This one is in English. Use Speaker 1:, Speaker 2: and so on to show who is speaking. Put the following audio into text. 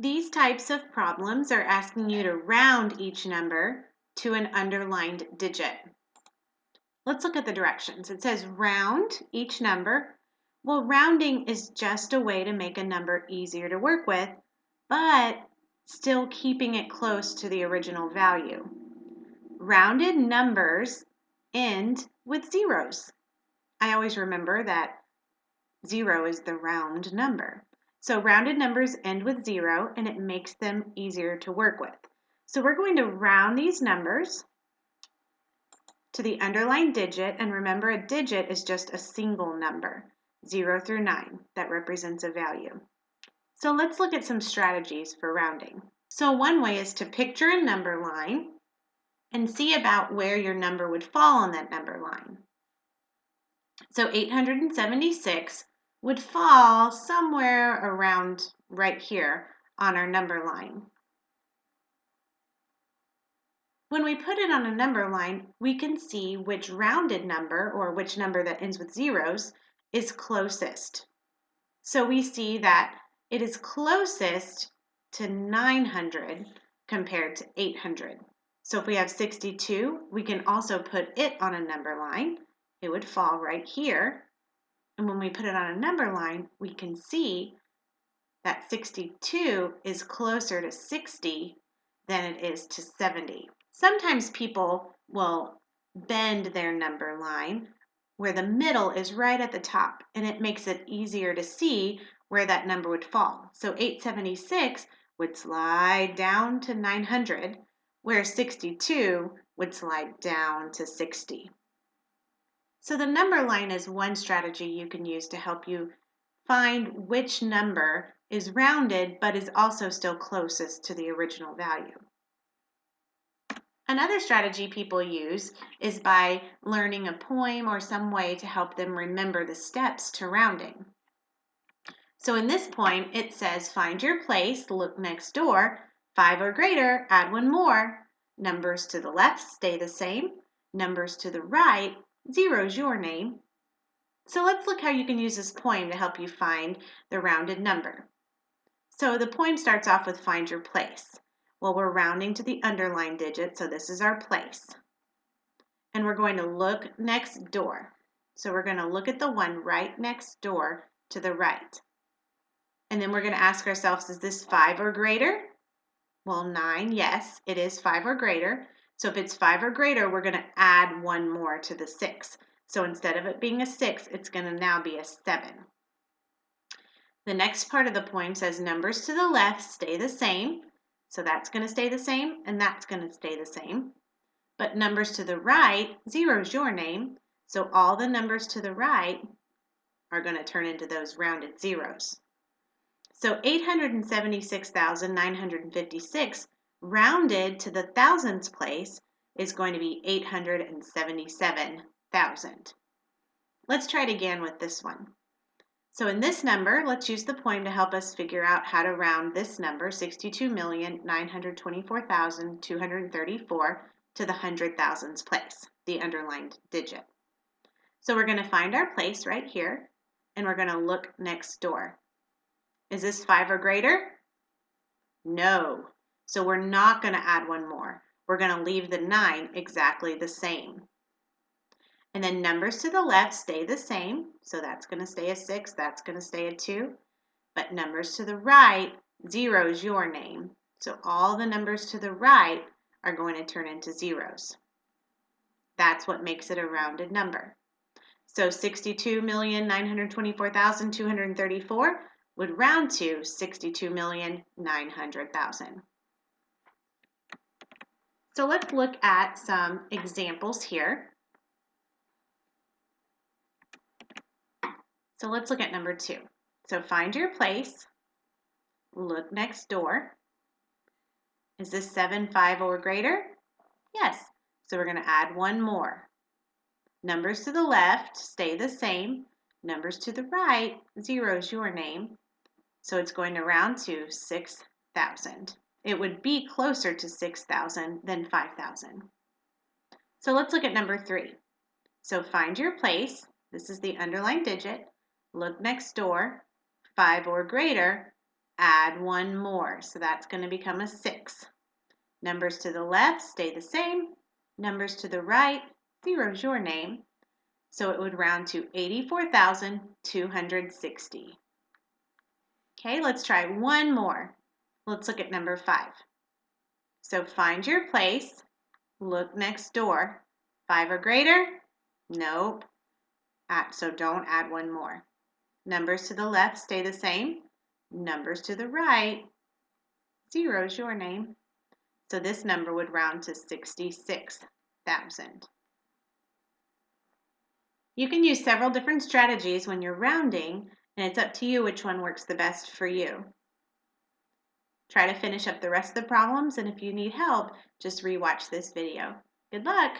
Speaker 1: These types of problems are asking you to round each number to an underlined digit. Let's look at the directions. It says round each number. Well, rounding is just a way to make a number easier to work with, but still keeping it close to the original value. Rounded numbers end with zeros. I always remember that 0 is the round number. So rounded numbers end with 0 and it makes them easier to work with. So we're going to round these numbers to the underlined digit, and remember a digit is just a single number, 0 through 9, that represents a value. So let's look at some strategies for rounding. So one way is to picture a number line and see about where your number would fall on that number line. So 876 would fall somewhere around right here on our number line. When we put it on a number line, we can see which rounded number, or which number that ends with zeros, is closest. So we see that it is closest to 900 compared to 800. So if we have 62, we can also put it on a number line. It would fall right here. And when we put it on a number line, we can see that 62 is closer to 60 than it is to 70. Sometimes people will bend their number line where the middle is right at the top, and it makes it easier to see where that number would fall. So 876 would slide down to 900, where 62 would slide down to 60. So the number line is one strategy you can use to help you find which number is rounded but is also still closest to the original value. Another strategy people use is by learning a poem or some way to help them remember the steps to rounding. So in this poem, it says, find your place, look next door, 5 or greater, add 1 more. Numbers to the left stay the same. Numbers to the right, 0's your name. So let's look how you can use this poem to help you find the rounded number. So the poem starts off with find your place. Well, we're rounding to the underlined digit, so this is our place. And we're going to look next door. So we're going to look at the one right next door to the right. And then we're going to ask ourselves, is this 5 or greater? Well, 9, yes, it is 5 or greater. So if it's 5 or greater, we're going to add 1 more to the 6. So instead of it being a 6, it's going to now be a 7. The next part of the poem says numbers to the left stay the same. So that's going to stay the same, and that's going to stay the same. But numbers to the right, 0's your name. So all the numbers to the right are going to turn into those rounded zeros. So 876,956 rounded to the thousands place is going to be 877,000. Let's try it again with this one. So in this number, let's use the poem to help us figure out how to round this number, 62,924,234, to the hundred thousands place, the underlined digit. So we're going to find our place right here, and we're going to look next door. Is this 5 or greater? No. So we're not going to add 1 more. We're going to leave the 9 exactly the same. And then numbers to the left stay the same. So that's going to stay a 6. That's going to stay a 2. But numbers to the right, 0's your name. So all the numbers to the right are going to turn into zeros. That's what makes it a rounded number. So 62,924,234 would round to 62,900,000. So let's look at some examples here. So let's look at number 2. So find your place, look next door. Is this 7, 5 or greater? Yes. So we're going to add 1 more. Numbers to the left stay the same. Numbers to the right, 0's your name. So it's going to round to 6,000. It would be closer to 6,000 than 5,000. So let's look at number 3. So find your place. This is the underlined digit. Look next door. 5 or greater. add one more, so that's going to become a 6. Numbers to the left stay the same. Numbers to the right, 0's your name. So it would round to 84,260. Okay, let's try one more. Let's look at number 5. So find your place, look next door. 5 or greater? Nope. So don't add one more. Numbers to the left stay the same. Numbers to the right, 0's your name. So this number would round to 66,000. You can use several different strategies when you're rounding, and it's up to you which one works the best for you. Try to finish up the rest of the problems, and if you need help, just rewatch this video. Good luck!